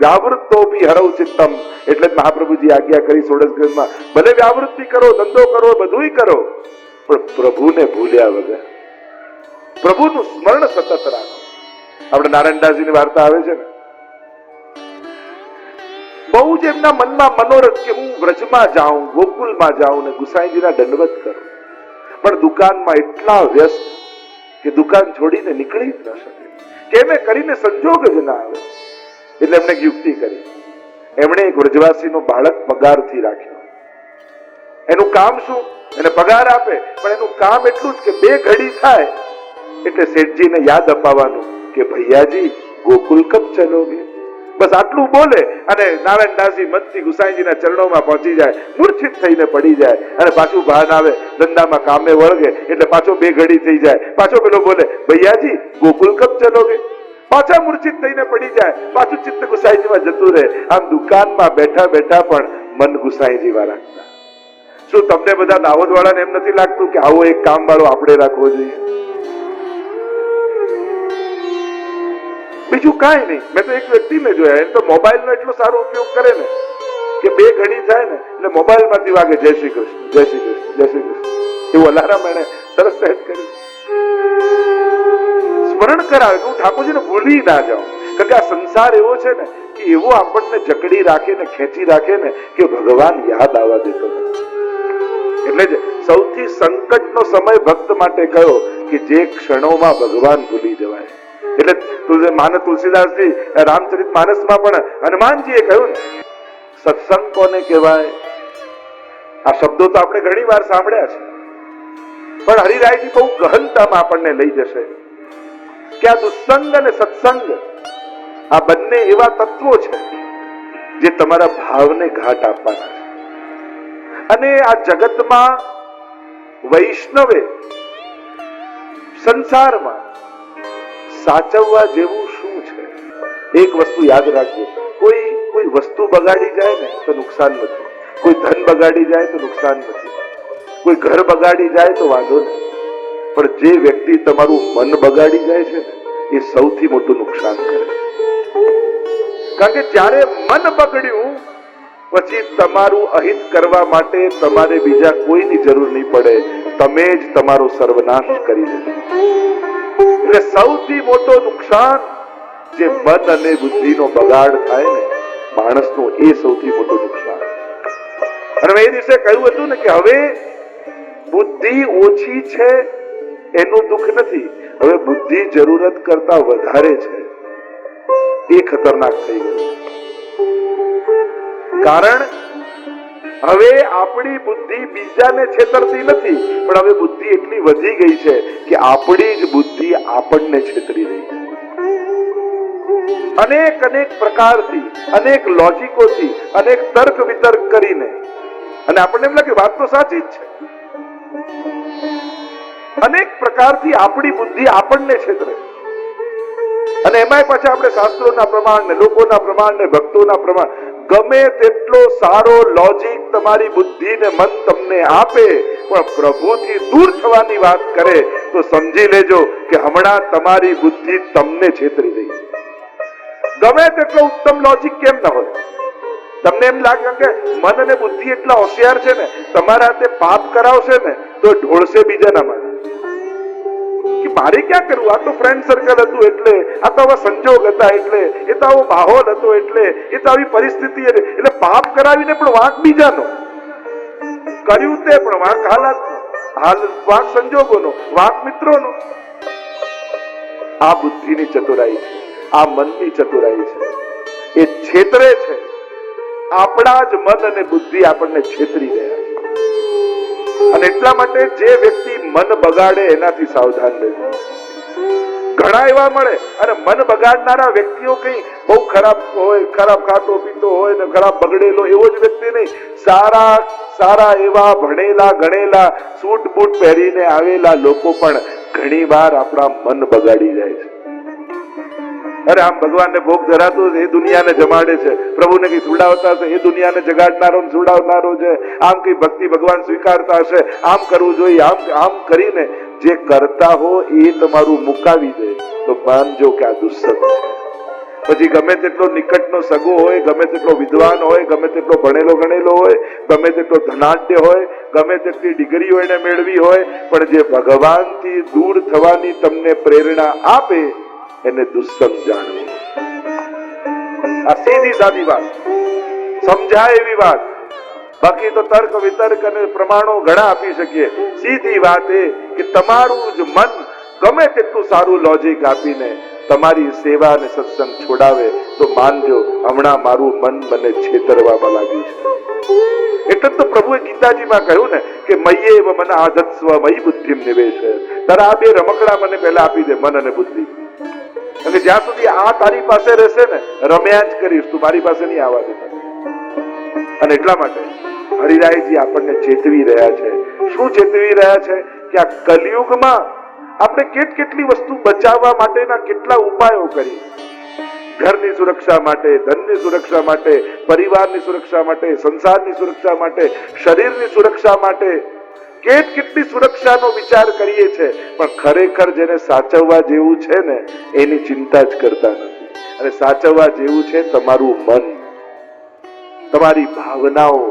વ્યાવૃત્તોપી હરવ ચિત્તમ. એટલે જ મહાપ્રભુજી આજ્ઞા કરી સોળસ ગ્રંથમાં, ભલે વ્યાવૃત્તિ કરો, ધંધો કરો, બધુંય કરો, પણ પ્રભુને ભૂલ્યા વગર પ્રભુનું સ્મરણ સતત રાખો. આપણે નારાયણદાસજીની વાર્તા આવે છે ને, બહુ જ એમના મનમાં મનોરથ કે હું વ્રજમાં જાઉં, ગોકુલમાં જાઉં ને ગુસાઈજીના દંડવત કરું, પણ દુકાનમાં એટલા વ્યસ્ત કે દુકાન છોડીને નીકળી જ ન શકે, કેમ કરીને સંજોગ જ ના આવે. એટલે એમણે એક યુક્તિ કરી. એમણે એક વ્રજવાસીનો બાળક પગારથી રાખ્યો. એનું કામ શું? એને પગાર આપે, પણ એનું કામ એટલું જ કે 2 ઘડી થાય એટલે શેઠજીને યાદ અપાવવાનું કે ભૈયાજી ગોકુલ કબ ચલોગે. બસ આટલું બોલે અને નારાયણદાસજી મનથી ગુસાઈજીના ચરણોમાં પહોંચી જાય, મૂર્છિત થઈને પડી જાય અને પાછું ભાન આવે, ધંધામાં કામે વળગે એટલે પાછો 2 ઘડી થઈ જાય, પાછો પેલો બોલે ભૈયાજી ગોકુલ કબ ચલોગે, પાછા મૂર્છિત થઈને પડી જાય, પાછું ચિત્ત ગુસાઈજીમાં જતું રહે. આમ દુકાનમાં બેઠા બેઠા પણ મન ગુસાઈજીમાં રાખતા. શું તમને બધા દાહોદ વાળાને એમ નથી લાગતું કે આવો એક કામ વાળો આપણે રાખવો જોઈએ? બીજું કાંઈ નહીં. મેં તો એક વ્યક્તિને જોયા, એને તો મોબાઈલનો એટલો સારો ઉપયોગ કરે ને કે 2 ઘડી થાય ને એટલે મોબાઈલ માંથી વાગે જય શ્રી કૃષ્ણ, જય શ્રી કૃષ્ણ, જય શ્રી કૃષ્ણ એવું અલાર્મ એને સરસ સેટ કર્યું. સ્મરણ કરાવે હું ઠાકોરજીને ભૂલી ના જાઉં. કારણ કે આ સંસાર એવો છે ને કે એવો આપણને જકડી રાખે ને ખેંચી રાખે ને કે ભગવાન યાદ આવવા દેતો નથી. એટલે જ સૌથી સંકટનો સમય ભક્ત માટે કયો કે જે ક્ષણોમાં ભગવાન ભૂલી જવાય. એટલે તુલસીદાસજી રામચરિત માનસમાં પણ હનુમાનજીએ કહ્યું ને, સત્સંગ કોને કહેવાય? આ શબ્દો તો આપણે ઘણી વાર સાંભળ્યા છે, પણ હરિરાયજી બહુ ગહનતામાં આપણને લઈ જશે કે આ દુસ્સંગ અને સત્સંગ આ બંને એવા તત્વો છે જે તમારા ભાવને ઘાટ આપવાના છે. અને આ જગતમાં વૈષ્ણવે સંસારમાં સાચવવા જેવું શું છે? એક વસ્તુ યાદ રાખજો, કોઈ વસ્તુ બગાડી જાય ને તો નુકસાન નથી, કોઈ ધન બગાડી જાય તો નુકસાન નથી, કોઈ ઘર બગાડી જાય તો વાંધો નહીં, પણ જે વ્યક્તિ તમારું મન બગાડી જાય છે ને એ સૌથી મોટું નુકસાન કરે. કારણ કે જ્યારે મન બગડ્યું પછી તમારું અહિત કરવા માટે તમારે બીજા કોઈની જરૂર નહીં પડે, તમે જ તમારો સર્વનાશ કરી દેશો. એટલે સૌથી મોટો નુકસાન જે મન અને બુદ્ધિનો બગાડ થાય ને માણસનો, એ સૌથી મોટું નુકસાન. અને મેં એ દિવસે કહ્યું હતું ને કે હવે બુદ્ધિ ઓછી છે એનું દુઃખ નથી, હવે બુદ્ધિ જરૂરત કરતા વધારે છે એ ખતરનાક થઈ ગયું. કારણ હવે આપણી બુદ્ધિ બીજાને છેતરતી નથી, પણ હવે બુદ્ધિ એટલી વધી ગઈ છે કે આપણી જ બુદ્ધિ આપણને છેતરી રહી છે. અનેક પ્રકારથી, અનેક લોજિકોથી, અનેક તર્ક વિતર્ક કરીને, અને આપણને એમ લાગે વાત તો સાચી જ છે, અનેક પ્રકારથી આપણી બુદ્ધિ આપણને છેતરે. અને એમાંય પાછા આપણે શાસ્ત્રોના પ્રમાણ ને લોકોના પ્રમાણ ને ભક્તોના પ્રમાણ, ગમે તેટલો સારો લોજિક તમારી બુદ્ધિ ને મન તમને આપે, પણ પ્રભુથી દૂર થવાની વાત કરે તો સમજી લેજો કે હમણાં તમારી બુદ્ધિ તમને છેતરી રહી છે. ગમે તેટલો ઉત્તમ લોજિક કેમ ન હોય, તમને એમ લાગે કે મન અને બુદ્ધિ એટલા હોશિયાર છે ને, તમારા હાથે પાપ કરાવશે ને તો ઢોળશે બીજાના માટે કે મારે ક્યાં કરવું, આ તો ફ્રેન્ડ સર્કલ હતું એટલે, આ તો આવા સંજોગ હતા એટલે, એ તો આવો માહોલ હતો એટલે, એ તો આવી પરિસ્થિતિ એટલે પાપ કરાવીને પણ વાંક બીજાનો કર્યું તે પણ વાંક વાંક સંજોગોનો, વાંક મિત્રોનો. આ બુદ્ધિની ચતુરાઈ છે, આ મનની ચતુરાઈ છે, એ છેતરે છે. આપણા જ મન અને બુદ્ધિ આપણને છેતરી રહ્યા છે. અને એટલા માટે જે વ્યક્તિ મન બગાડે એનાથી સાવધાન રહેજો. ઘણા એવા મળે અને મન બગાડનારા વ્યક્તિઓ કઈ બહુ ખરાબ હોય, ખરાબ ખાતો પીતો હોય ને ખરાબ બગડેલો એવો જ વ્યક્તિ નહીં, સારા એવા ભણેલા ગણેલા સૂટ બૂટ પહેરીને આવેલા લોકો પણ ઘણી વાર આપણા મન બગાડી જાય છે. અરે આમ ભગવાનને ભોગ ધરાતો એ દુનિયાને જમાડે છે, પ્રભુને કઈ સુડાવતા હશે એ દુનિયાને જગાડનારો સુડાવનારો છે, આમ કઈ ભક્તિ ભગવાન સ્વીકારતા હશે, આમ કરવું જોઈએ, આમ કરીને જે કરતા હો એ તમારું મુકાવી દે તો માનજો કે આ દુસ્સત છે. પછી ગમે તેટલો નિકટનો સગો હોય, ગમે તેટલો વિદ્વાન હોય, ગમે તેટલો ભણેલો ગણેલો હોય, ગમે તેટલો ધનાઢ્ય હોય, ગમે તેટલી ડિગ્રીઓ એને મેળવી હોય, પણ જે ભગવાનથી દૂર થવાની તમને પ્રેરણા આપે એને દુસ્સંગ જાણવું. આ સીધી સાદી વાત, સમજાય એવી વાત. બાકી તો તર્ક વિતર્ક અને પ્રમાણો ઘણા આપી શકીએ. સીધી વાત એ કે તમારું જ મન ગમે તેટલું સારું લોજિક આપીને તમારી સેવા અને સત્સંગ છોડાવે તો માનજો હમણાં મારું મન મને છેતરવામાં લાગ્યું છે. એટલે તો પ્રભુએ ગીતાજીમાં કહ્યું ને કે મય્યેવ મન આધત્સ્વ મયી બુદ્ધિમ નિવેશ. તારા આ બે રમકડા મને પહેલા આપી દે, મન અને બુદ્ધિ. અને જ્યાં સુધી આ તારી પાસે રહેશે ને રમ્યા જ કરીશ, તું મારી પાસે નહીં આવવા દે. અને એટલા માટે હરિરાયજી આપણને ચેતવી રહ્યા છે. શું ચેતવી રહ્યા છે? કે આ કલિયુગમાં આપણે કેટલી વસ્તુ બચાવવા માટેના કેટલા ઉપાયો કરી. ઘરની સુરક્ષા માટે, ધનની સુરક્ષા માટે, પરિવારની સુરક્ષા માટે, સંસારની સુરક્ષા માટે, શરીરની સુરક્ષા માટે કેટલી સુરક્ષાનો વિચાર કરીએ છીએ, પણ ખરેખર જેને સાચવવા જેવું છે ને એની ચિંતા જ કરતા નથી. અને સાચવવા જેવું છે તમારું મન, તમારી ભાવનાઓ.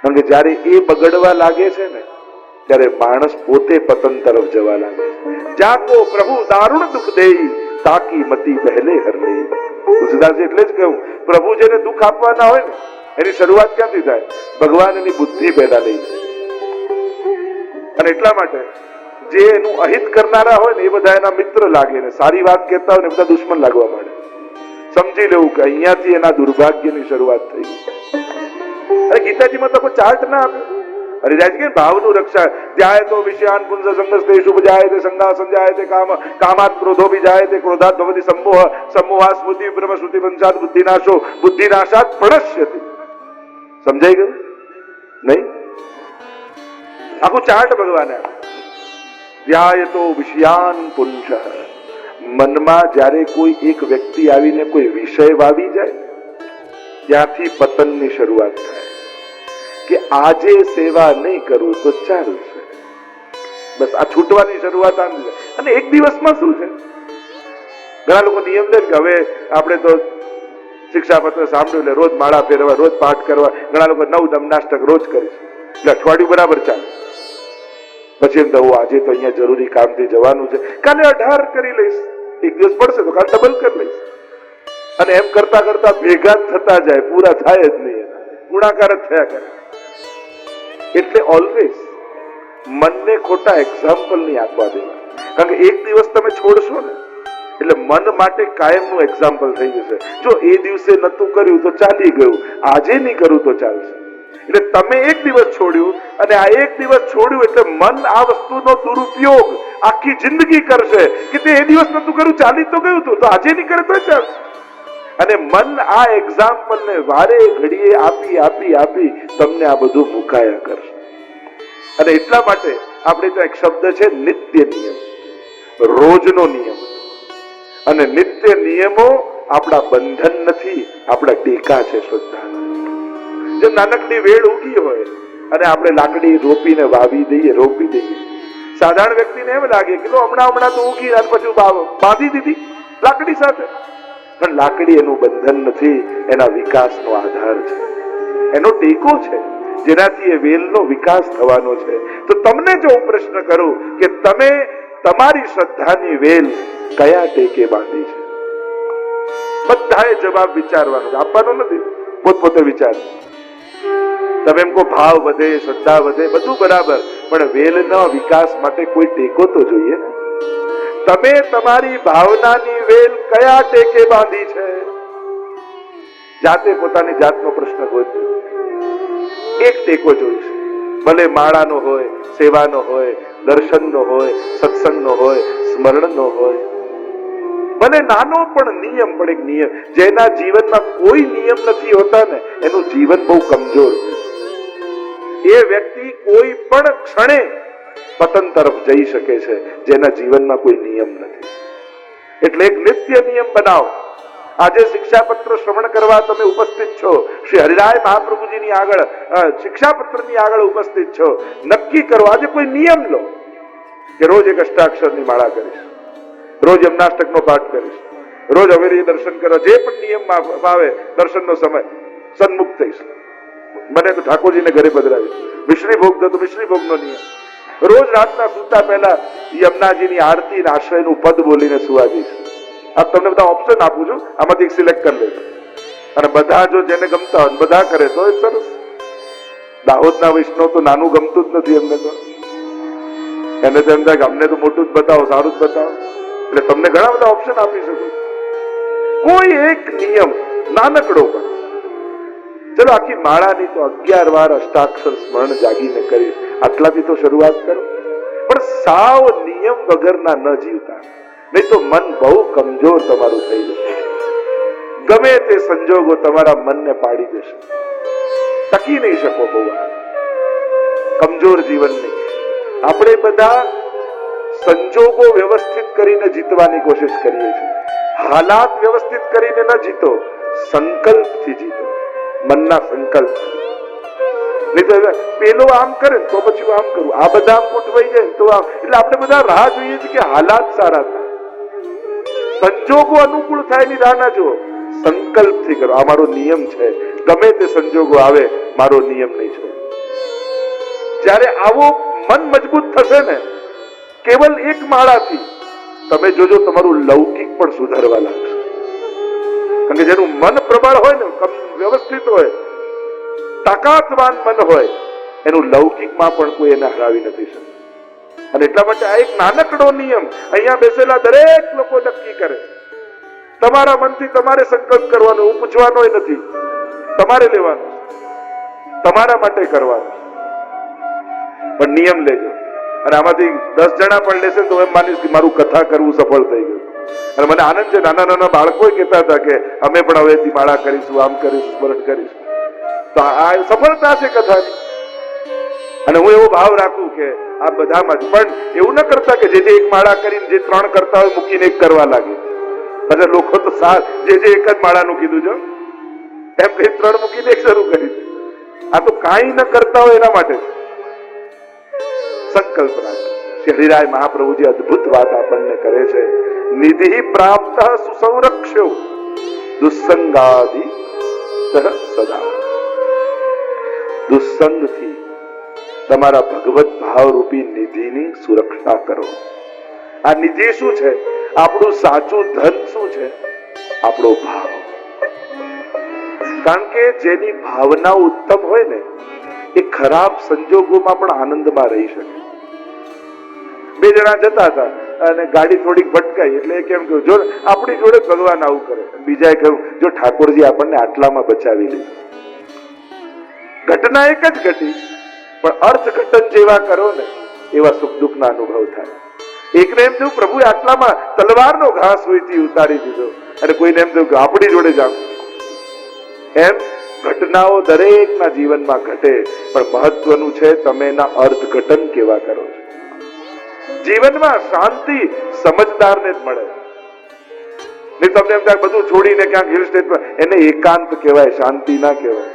કારણ કે જયારે એ બગડવા લાગે છે ને ત્યારે માણસ પોતે પતન તરફ જવા લાગે છે. જાકો પ્રભુ દારૂણ દુઃખ દેઈ તાકી મતી પહેલે હર લે. તુલસીદાસજી એટલે જ કહ્યું, પ્રભુ જેને દુઃખ આપવાના હોય ને એની શરૂઆત ક્યાંથી થાય? ભગવાન એની બુદ્ધિ પહેલા લઈ જાય. અને એટલા માટે જે એનું અહિત કરનારા હોય ને એ બધા એના મિત્ર લાગે, ને સારી વાત કહેતા હોય ને બધા દુશ્મન લાગવા માંડે. સમજી લેવું કે અહીંયાથી એના દુર્ભાગ્યની શરૂઆત થઈ. અરે ગીતાજીમાં તો કોઈ ચાર્ટ ના આપ્યો. હરિરાજ કે ભાવનું રક્ષા ધ્યાય તો વિષયાન પુંસ સંગસ્તે શુભ જાય તે સંગા સંજાય તે કામ કામાત ક્રોધો ભી જાય તે ક્રોધાત ભવતિ સંમોહ સંમોહા સ્મૃતિ વિભ્રમ શ્રુતિ વંશાત બુદ્ધિનાશો બુદ્ધિનાશાત પ્रणश्यति. સમજાઈ ગયું નહીં? આખું ચાર્ટ ભગવાને ધ્યાય તો વિષયાન પુંસ. મનમાં જ્યારે કોઈ એક વ્યક્તિ આવીને કોઈ વિષય વાવી જાય ત્યાંથી પતનની શરૂઆત થાય. કે આજે સેવા નહીં કરું તો ચાલશે, બસ આ છૂટવાની શરૂઆત. અને એક દિવસમાં શું છે, ઘણા લોકો નિયમ લે કે હવે આપણે તો શિક્ષાપત્ર સાંભળ્યું એટલે રોજ માળા ફેરવા, રોજ પાઠ કરવા. ઘણા લોકો 9 દમનાષ્ટક રોજ કરીશું એટલે અઠવાડિયું બરાબર ચાલે. પછી એમ તો આજે તો અહીંયા જરૂરી કામથી જવાનું છે, કાલે 18 કરી લઈશ. એક દિવસ પડશે તો કાલે ડબલ કરી લઈશ. અને એમ કરતા કરતા ભેગા થતા જાય, પૂરા થાય જ નહીં, ગુણાકાર જ થયા કરે. એટલે ઓલવેઝ મનને ખોટા એક્ઝામ્પલ નહીં આપવા દેવા. કારણ કે એક દિવસ તમે છોડશો ને એટલે મન માટે કાયમનું એક્ઝામ્પલ થઈ જશે. જો એ દિવસે નતું કર્યું તો ચાલી ગયું, આજે નહીં કરું તો ચાલશે. એટલે તમે એક દિવસ છોડ્યું અને આ એક દિવસ છોડ્યું એટલે મન આ વસ્તુનો દુરુપયોગ આખી જિંદગી કરશે કે તે એ દિવસ નતું કર્યું, ચાલી તો ગયું તો આજે નહીં કરે તો ચાલશે. અને મન આ એક્ઝામ્પલને વારે ઘડીએ આપી આપી આપી તમને આ બધું મુકાયા કરશે. અને એટલા માટે આપણે ત્યાં એક શબ્દ છે નિત્ય નિયમ, રોજનો નિયમ. અને નિત્ય નિયમો આપણા બંધન નથી, આપણા ટેકા છે શ્રદ્ધાના. જે નાનકડી વેળ ઉગી હોય અને આપણે લાકડી રોપીને વાવી દઈએ, રોપી દઈએ. સાધારણ વ્યક્તિને એમ લાગે કે હમણાં તો ઉગી અને પછી બાંધી દીધી લાકડી સાથે. પણ લાકડી એનું બંધન નથી, એના વિકાસનો આધાર છે, એનો ટેકો છે, જેનાથી એ વેલનો વિકાસ થવાનો છે. તો તમને જો હું પ્રશ્ન કરું કે તમે તમારી શ્રદ્ધાની વેલ કયા ટેકે બાંધી છે, બધાએ જવાબ વિચારવાનો છે, આપવાનો નથી, પોતપોતે વિચાર. તમે એમ કહો ભાવ વધે, શ્રદ્ધા વધે, બધું બરાબર, પણ વેલના વિકાસ માટે કોઈ ટેકો તો જોઈએ ને. તમે તમારી ભાવનાની વેલ કયા ટેકે બાંધી છે? જાતે પોતાની જાતનો પ્રશ્ન પૂછો. એક ટેકો જોઈશે, ભલે માળાનો હોય, સેવાનો હોય, દર્શનનો હોય, સત્સંગનો હોય, સ્મરણનો હોય, ભલે નાનો પણ નિયમ. પણ એક નિયમ, જેના જીવનમાં કોઈ નિયમ નથી હોતા ને એનું જીવન બહુ કમજોર હોય. એ વ્યક્તિ કોઈ પણ ક્ષણે પતન તરફ જઈ શકે છે જેના જીવનમાં કોઈ નિયમ નથી. એટલે એક નિત્ય નિયમ બનાવો. આજે શિક્ષાપત્ર શ્રવણ કરવા તમે ઉપસ્થિત છો, શ્રી હરિરાય મહાપ્રભુજીની આગળ શિક્ષાપત્રની આગળ ઉપસ્થિત છો, નક્કી કરો આજે કોઈ નિયમ લો કે રોજ એક અષ્ટાક્ષરની માળા કરીશ, રોજ યમનાષ્ટકનો પાઠ કરીશ, રોજ હવેલી દર્શન કરવા, જે પણ નિયમમાં આવે દર્શનનો સમય સન્મુખ થઈશ. મને તો ઠાકોરજીને ઘરે પધરાવીશ. મિશ્રી ભોગ તો મિશ્રી ભોગનો નિયમ. રોજ રાતના સૂતા પહેલા યમુનાજીની આરતી અને આશ્રયનું પદ બોલીને સુવા જઈશ. આ તમને બધા ઓપ્શન આપું છું, આમાંથી એક સિલેક્ટ કરી લેજો. અને બધા જો જેને ગમતા હોય બધા કરે તો એ સરસ. દાહોદના વૈષ્ણવ તો નાનું ગમતું જ નથી એમને તો. એને તો એમ થાય કે અમને તો મોટું જ બતાવો, સારું જ બતાવો. એટલે તમને ઘણા બધા ઓપ્શન આપી શકું. કોઈ એક નિયમ નાનકડો પણ, ચલો આખી માળાની તો 11 વાર અષ્ટાક્ષર સ્મરણ જાગીને કરીશ, આટલાથી તો શરૂઆત કરો. પણ સાવ નિયમ વગરના ન જીવતા, નહીં તો મન બહુ કમજોર તમારું થઈ જશે. ગમે તે સંજોગો તમારા મનને પાડી દેશે, ટકી નહીં શકો. બહુ કમજોર જીવન નહીં. આપણે બધા સંજોગો વ્યવસ્થિત કરીને જીતવાની કોશિશ કરીએ છીએ. હાલાત વ્યવસ્થિત કરીને ન જીતો, સંકલ્પથી જીતો. મનના સંકલ્પ. નહીં તો પેલો આમ કરે તો પછી આમ કરું, આ બધા આમ ગોઠવાઈ જાય તો આમ. એટલે આપણે બધા રાહ જોઈએ છીએ કે હાલાત સારા થાય, સંજોગો અનુકૂળ થાય ની રાહ ના જુઓ. સંકલ્પથી કરો, આ મારો નિયમ છે, ગમે તે સંજોગો આવે મારો નિયમ નહીં છે. જ્યારે આવો મન મજબૂત થશે ને, કેવલ એક માળાથી તમે જોજો તમારું લૌકિક પણ સુધારવા લાગશે. કારણ કે જેનું મન પ્રબળ હોય ને, વ્યવસ્થિત હોય, તાકાતવાન મન હોય, એનું લૌકિકમાં પણ કોઈ એને હરાવી નથી શકતું. અને એટલા માટે આ એક નાનકડો નિયમ અહીંયા બેસેલા દરેક લોકો નક્કી કરે. તમારા મનથી તમારે સંકલ્પ કરવાનો, હું પૂછવાનો નથી, તમારે લેવાનો, તમારા માટે કરવાનો. પણ નિયમ લેજો. અને આમાંથી 10 જણા પણ લેશે તો એમ માનીશ કે મારું કથા કરવું સફળ થઈ ગયું. અને મને આનંદ છે, નાના નાના બાળકો કહેતા હતા કે અમે પણ હવેથી માળા કરીશું, આમ કરીશું, સ્મરણ કરીશું. તો આ સફળતા છે કથાની. અને હું એવો ભાવ રાખું કે આ બધામાં પણ એવું ન કરતા કે જે એક માળા કરીને જે 3 કરતા હોય મૂકીને એક કરવા લાગે. પછી લોકો તો જે એક જ માળાનું કીધું છે એમ કઈ 3 મૂકીને એક શરૂ કરી. આ તો કાંઈ ન કરતા હોય એના માટે સંકલ્પ રાખો. શ્રીરાય મહાપ્રભુજી અદ્ભુત વાત આપણને કરે છે. નિધિ પ્રાપ્ત સુસંરક્ષ્યો દુસ્સંગાદિ સદા. દુસ્સંગથી તમારા ભગવત ભાવ રૂપી નિધિની સુરક્ષા કરો. આ નિધિ શું છે? આપણું સાચું ધન શું છે? આપણો ભાવ. કારણ કે જેની ભાવના ઉત્તમ હોય ને, એ ખરાબ સંજોગોમાં પણ આનંદમાં રહી શકે. 2 જણા જતા હતા અને ગાડી થોડીક ભટકાઈ, એટલે એ કેમ કહ્યું, જો આપણી જોડે ભગવાન આવું કરે. બીજાએ કહ્યું, જો ઠાકોરજી આપણને આટલામાં બચાવી લે. ઘટના એક જ ઘટી, પણ અર્થઘટન જેવા કરો ને એવા સુખ દુઃખના અનુભવ થાય. એકને એમ થયું પ્રભુએ આટલામાં તલવારનો ઘા સુઈથી ઉતારી દીધો, અને કોઈને એમ થયું કે આપણી જોડે જાવ. એમ ઘટનાઓ દરેકના જીવનમાં ઘટે, પણ મહત્વનું છે તમે એના અર્થઘટન કેવા કરો છો. જીવનમાં શાંતિ સમજદારને જ મળે. નહીં તમને એમ થાય બધું છોડીને ક્યાંક હિલ સ્ટેશન, એને એકાંત કહેવાય, શાંતિ ના કહેવાય.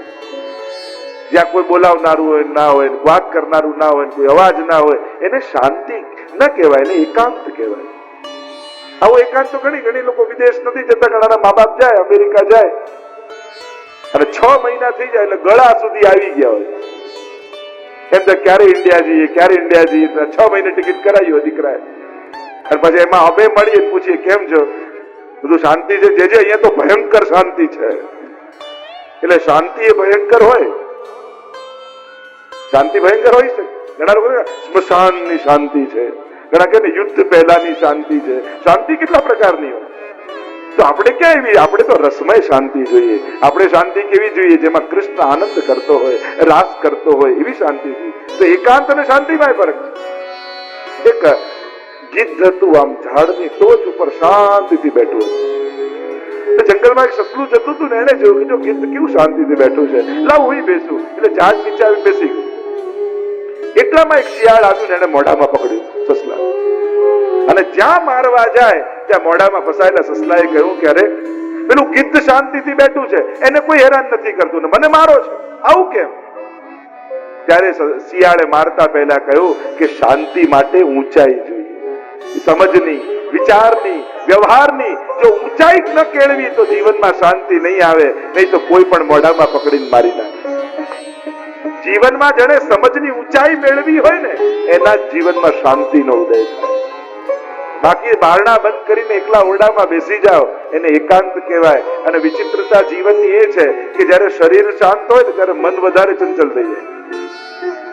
જ્યાં કોઈ બોલાવનારું હોય ના હોય, વાત કરનારું ના હોય, કોઈ અવાજ ના હોય, એને શાંતિ ન કહેવાય, એને એકાંત કહેવાય. આવો એકાંત તો ઘણી લોકો વિદેશ નથી જતા, ઘણાના મા બાપ જાય, અમેરિકા જાય અને 6 મહિના થઈ જાય એટલે ગળા સુધી આવી ગયા હોય. એમ તો ક્યારે ઇન્ડિયા જઈએ, ક્યારે ઇન્ડિયા જઈએ. 6 મહિને ટિકિટ કરાવી હોય દીકરાએ, અને પછી એમાં અમે મળીએ પૂછીએ કેમ છો, બધું શાંતિ છે? જે અહીંયા તો ભયંકર શાંતિ છે. એટલે શાંતિ એ ભયંકર હોય, શાંતિ ભયંકર હોય છે. ઘણા લોકો સ્મશાનની શાંતિ છે, ઘણા કહે યુદ્ધ પહેલાની શાંતિ છે. શાંતિ કેટલા પ્રકારની હોય? તો આપણે ક્યાં એવી? આપણે તો રસમય શાંતિ જોઈએ. આપણે શાંતિ કેવી જોઈએ? જેમાં કૃષ્ણ આનંદ કરતો હોય, રાસ કરતો હોય, એવી શાંતિ જોઈએ. તો એકાંત અને શાંતિમાં ફરક છે. એક ગીધ હતું, આમ ઝાડની ટોચ ઉપર શાંતિથી બેઠું હતું. જંગલમાં એક સસલું જતું હતું ને, એને જોયું કે જો ગીધ કેવું શાંતિથી બેઠું છે, લાવ હું બેસું. એટલે ઝાડ નીચે આવી બેસી ગયું. એટલામાં એક શિયાળ આવ્યું ને એને મોઢામાં પકડ્યું સસલા, અને જ્યાં મારવા જાય ત્યાં મોઢામાં ફસાયેલા સસલાએ કહ્યું કે અરે પેલું ગીધ શાંતિથી બેઠું છે, એને કોઈ હેરાન નથી કરતું ને મને મારો છે, આવું કેમ? ત્યારે શિયાળે મારતા પહેલા કહ્યું કે શાંતિ માટે ઊંચાઈ જોઈએ, સમજની વિચારની, વ્યવહારની જો ઊંચાઈ ન કેળવી તો જીવનમાં શાંતિ નહીં આવે, નહીં તો કોઈ પણ મોઢામાં પકડીને મારી નાખે. જીવનમાં જેને સમજની ઊંચાઈ મેળવી હોય ને એના જ જીવનમાં શાંતિનો ઉદય થાય. બાકી બારણા બંધ કરીને એકલા ઓરડામાં બેસી જાઓ એને એકાંત કહેવાય. અને વિચિત્રતા જીવનની એ છે કે જ્યારે શરીર શાંત હોય ને ત્યારે મન વધારે ચંચલ થઈ જાય.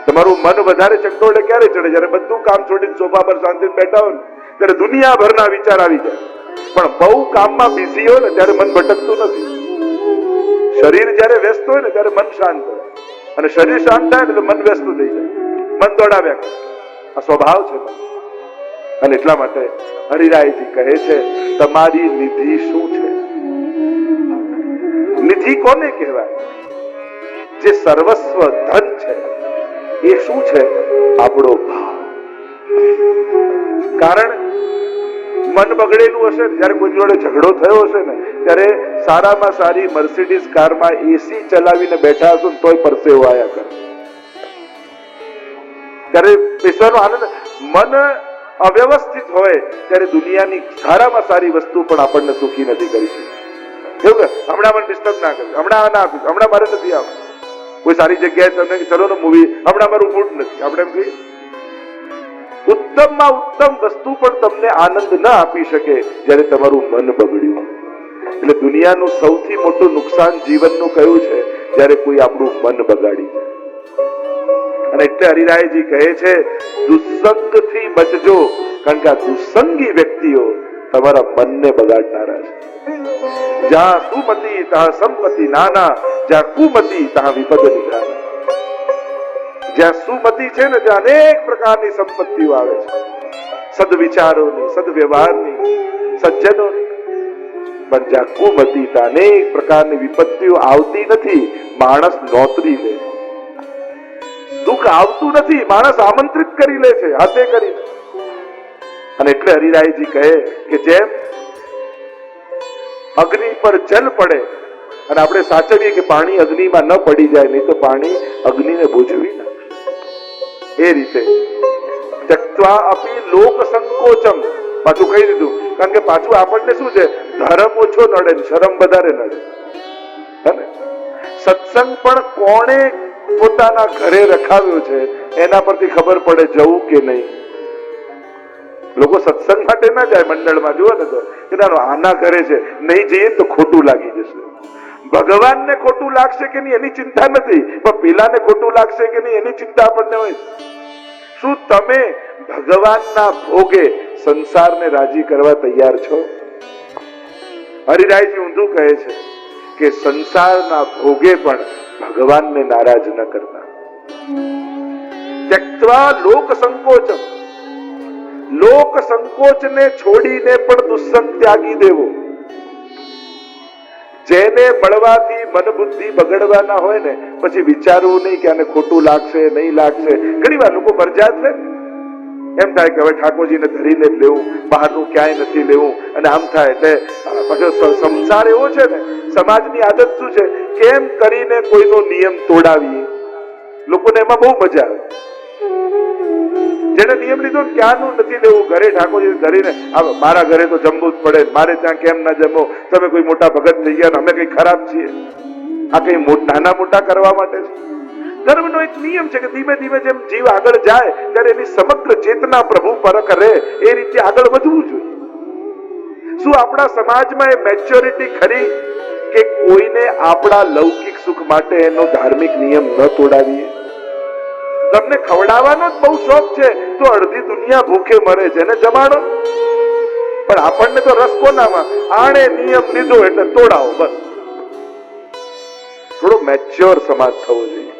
તમારું મન વધારે ચકડોળે ક્યારે ચડે? જ્યારે બધું કામ છોડીને સોફા પર શાંતિથી બેઠા હોય ને ત્યારે દુનિયાભરના વિચાર આવી જાય. પણ બહુ કામમાં બિઝી હોય ને ત્યારે મન ભટકતું નથી. શરીર જ્યારે વ્યસ્ત હોય ને ત્યારે મન શાંત હોય, અને શરીર શાંત થાય એટલે મન વ્યસ્ત થઈ જાય, મન દોડાવ્યા કરે. આ સ્વભાવ છે. અને એટલા માટે હરિરાયજી કહે છે તમારી નિધિ શું છે? નિધિ કોને કહેવાય? જે સર્વસ્વ ધન છે એ શું છે? આપણો ભાવ. કારણ મન બગડેલું હશે ને, જયારે કોઈ જોડે ઝઘડો થયો હશે ને ત્યારે સારામાં સારી મર્સિડીઝ કારમાં એસી ચલાવીને બેઠા હશો ને તોય પરસેવો આયા કરે. ત્યારે બેસવાનો આનંદ. મન અવ્યવસ્થિત હોય ત્યારે દુનિયાની સારામાં સારી વસ્તુ પણ આપણને સુખી નથી કરી શકતી. એવું કે હમણાં મને ડિસ્ટર્બ ના કરે, હમણાં ના આપીશ, હમણાં મારે નથી આવતું. કોઈ સારી જગ્યાએ તમને ચલો ને મૂવી, હમણાં મારું મૂડ નથી, આપણે એમ કહીએ. ઉત્તમમાં ઉત્તમ વસ્તુ પણ તમને આનંદ ન આપી શકે જ્યારે તમારું મન બગડ્યું. એટલે દુનિયાનું સૌથી મોટું નુકસાન જીવનનું કયું છે? જ્યારે કોઈ આપણું મન બગાડી જાય. અને એટલે હરિરાયજી કહે છે દુસ્સંગથી બચજો, કારણ કે આ દુસ્સંગી વ્યક્તિઓ તમારા મનને બગાડનારા છે. જ્યાં સુમતિ ત્યાં સંપત્તિ નાના, જ્યાં કુમતિ ત્યાં વિપદ નિધાના. જ્યાં સુમતિ છે ને ત્યાં અનેક પ્રકારની સંપત્તિઓ આવે છે, સદવિચારોની, સદવ્યવહારની, સજ્જનોની. પણ જ્યાં કુમતિ ત્યાં અનેક પ્રકારની વિપત્તિઓ આવતી નથી, માણસ નોતરી લે છે. દુઃખ આવતું નથી, માણસ આમંત્રિત કરી લે છે હાથે કરીને. અને એટલે હરિરાયજી કહે કે જેમ અગ્નિ પર જલ પડે અને આપણે સાચવીએ કે પાણી અગ્નિમાં ન પડી જાય, નહીં તો પાણી અગ્નિને બુઝવી નાખે. એ રીતે ત્યક્ત્વા અપી લોક સંકોચમ, પાછું કહી દીધું. કારણ કે પાછું આપણને શું છે? ધર્મ ઓછો નડે ને શરમ વધારે નડે. સત્સંગ પણ કોણે પોતાના ઘરે રખાવ્યો છે એના પરથી ખબર પડે જવું કે નહીં. લોકો સત્સંગ માટે ના જાય મંડળમાં, જુઓ ને તો કે આના ઘરે છે, નહીં જઈએ તો ખોટું લાગી જશે. ભગવાનને ખોટું લાગશે કે નહીં એની ચિંતા નથી, પણ પેલાને ખોટું લાગશે કે નહીં એની ચિંતા આપણને હોય. શું તમે ભગવાનના ભોગે સંસારને રાજી કરવા તૈયાર છો? હરિરાયજી ઊંધું કહે છે કે સંસારના ભોગે પણ ભગવાનને નારાજ ન કરતા. ત્યક્ત્વા લોક સંકોચમ, લોક સંકોચને છોડીને પણ દુસ્સંગ ત્યાગી દેવો. જેને બળવાથી મન બુદ્ધિ બગડવાના હોય ને પછી વિચારવું નહીં કે આને ખોટું લાગશે નહીં લાગશે. ઘણી વાર લોકો ફરજિયાત લે, એમ થાય કે હવે ઠાકોરજીને ધરીને જ લેવું, બહારનું ક્યાંય નથી લેવું, અને આમ થાય એટલે પછી સંસાર એવો છે ને, સમાજની આદત શું છે? કેમ કરીને કોઈનો નિયમ તોડાવીએ. લોકોને એમાં બહુ મજા આવે. જેને નિયમ લીધો ક્યાંનું નથી લેવું, ઘરે ઠાકોરજી ધરીને મારા ઘરે તો જમવું જ પડે, મારે ત્યાં કેમ ના જમો, તમે કોઈ મોટા ભગત થઈ ગયા, અમે કઈ ખરાબ છીએ? આ કઈ નાના મોટા કરવા માટે છે? ધર્મનો એક નિયમ છે કે ધીમે ધીમે જેમ જીવ આગળ જાય ત્યારે એની સમગ્ર ચેતના પ્રભુ પર કરે એ રીતે આગળ વધવું જોઈએ. શું આપણા સમાજમાં એ મેચ્યોરિટી ખરી કે કોઈને આપણા લૌકિક સુખ માટે એનો ધાર્મિક નિયમ ન તોડાવીએ? તમને ખવડાવવાનો જ બહુ શોખ છે તો અડધી દુનિયા ભૂખે મરે છે ને જમાડો. પણ આપણને તો રસ કોનામાં? આણે નિયમ લીધો એટલે તોડાવો બસ. થોડો મેચ્યોર સમાજ થવો જોઈએ.